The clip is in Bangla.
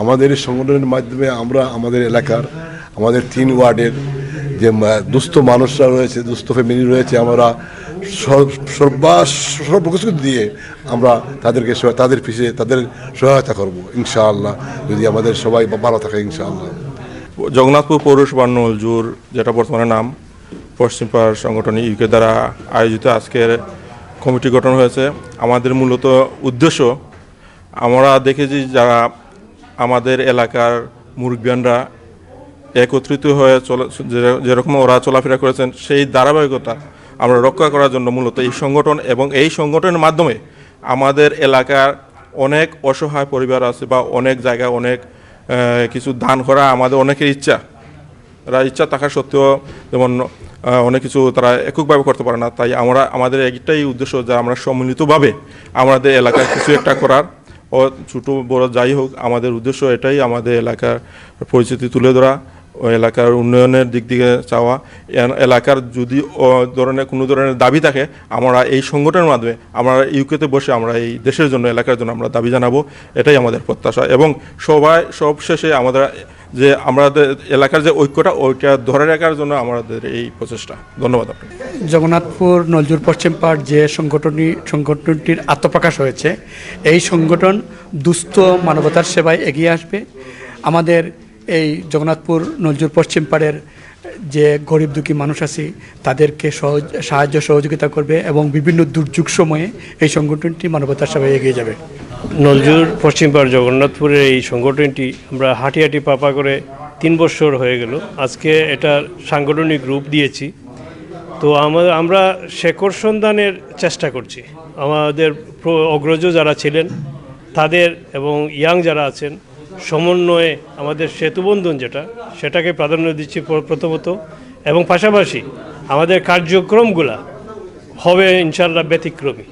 আমাদের এই সংগঠনের মাধ্যমে আমরা আমাদের এলাকার আমাদের 3 ওয়ার্ডের যে দুস্থ মানুষরা রয়েছে, দুস্থ ফ্যামিলি রয়েছে, আমরা সর্বকিছু দিয়ে আমরা তাদেরকে তাদের পিছিয়ে তাদের সহায়তা করব ইনশাআল্লাহ, যদি আমাদের সবাই ভালো থাকে ইনশাআল্লাহ। জগন্নাথপুর পৌরসভা নলজুর, যেটা বর্তমানে নাম পশ্চিম পাড় সংগঠন ইউকে দ্বারা আয়োজিত আজকের কমিটি গঠন হয়েছে। আমাদের মূলত উদ্দেশ্য, আমরা দেখেছি যারা আমাদের এলাকার মুরব্বিয়ানরা একত্রিত হয়ে যেরকম ওরা চলাফেরা করেছেন, সেই ধারাবাহিকতা আমরা রক্ষা করার জন্য মূলত এই সংগঠন, এবং এই সংগঠনের মাধ্যমে আমাদের এলাকার অনেক অসহায় পরিবার আছে বা অনেক জায়গায় অনেক কিছু দান করা আমাদের অনেকের ইচ্ছা থাকা সত্ত্বেও যেমন অনেক কিছু তারা এককভাবে করতে পারে না। তাই আমাদের একটাই উদ্দেশ্য যে আমরা সম্মিলিতভাবে আমাদের এলাকার কিছু একটা করার, ও ছোটো বড় যাই হোক, আমাদের উদ্দেশ্য এটাই, আমাদের এলাকার পরিচিতি তুলে ধরা, ও এলাকার উন্নয়নের দিক থেকে চাওয়া। এলাকার যদি কোনো ধরনের দাবি থাকে, আমরা এই সংগঠনের মাধ্যমে আমরা ইউকেতে বসে আমরা এই দেশের জন্য, এলাকার জন্য আমরা দাবি জানাবো, এটাই আমাদের প্রত্যাশা। এবং সব শেষে আমাদের এলাকার যে ঐক্যটা, ওইটা ধরে রাখার জন্য আমাদের এই প্রচেষ্টা। ধন্যবাদ আপনাকে। জগন্নাথপুর নলজুর পশ্চিম পাড় যে সংগঠনটির আত্মপ্রকাশ হয়েছে, এই সংগঠন দুস্থ মানবতার সেবায় এগিয়ে আসবে। আমাদের এই জগন্নাথপুর নলজুর পশ্চিম পাড়ের যে গরিব দুঃখী মানুষ আছে তাদেরকে সাহায্য সহযোগিতা করবে, এবং বিভিন্ন দুর্যোগ সময়ে এই সংগঠনটি মানবতার সেবায় এগিয়ে যাবে। নলজুর পশ্চিম পাড় জগন্নাথপুরের এই সংগঠনটি আমরা হাঁটি পাপা করে 3 বছর হয়ে গেল। আজকে এটার সাংগঠনিক রূপ দিয়েছি। তো আমরা শেকড় সন্ধানের চেষ্টা করছি। আমাদের অগ্রজ যারা ছিলেন তাদের এবং ইয়াং যারা আছেন, সমন্বয়ে আমাদের সেতুবন্ধন সেটাকে প্রাধান্য দিচ্ছি প্রথমত, এবং পাশাপাশি আমাদের কার্যক্রমগুলা হবে ইনশাআল্লাহ ব্যতিক্রমী।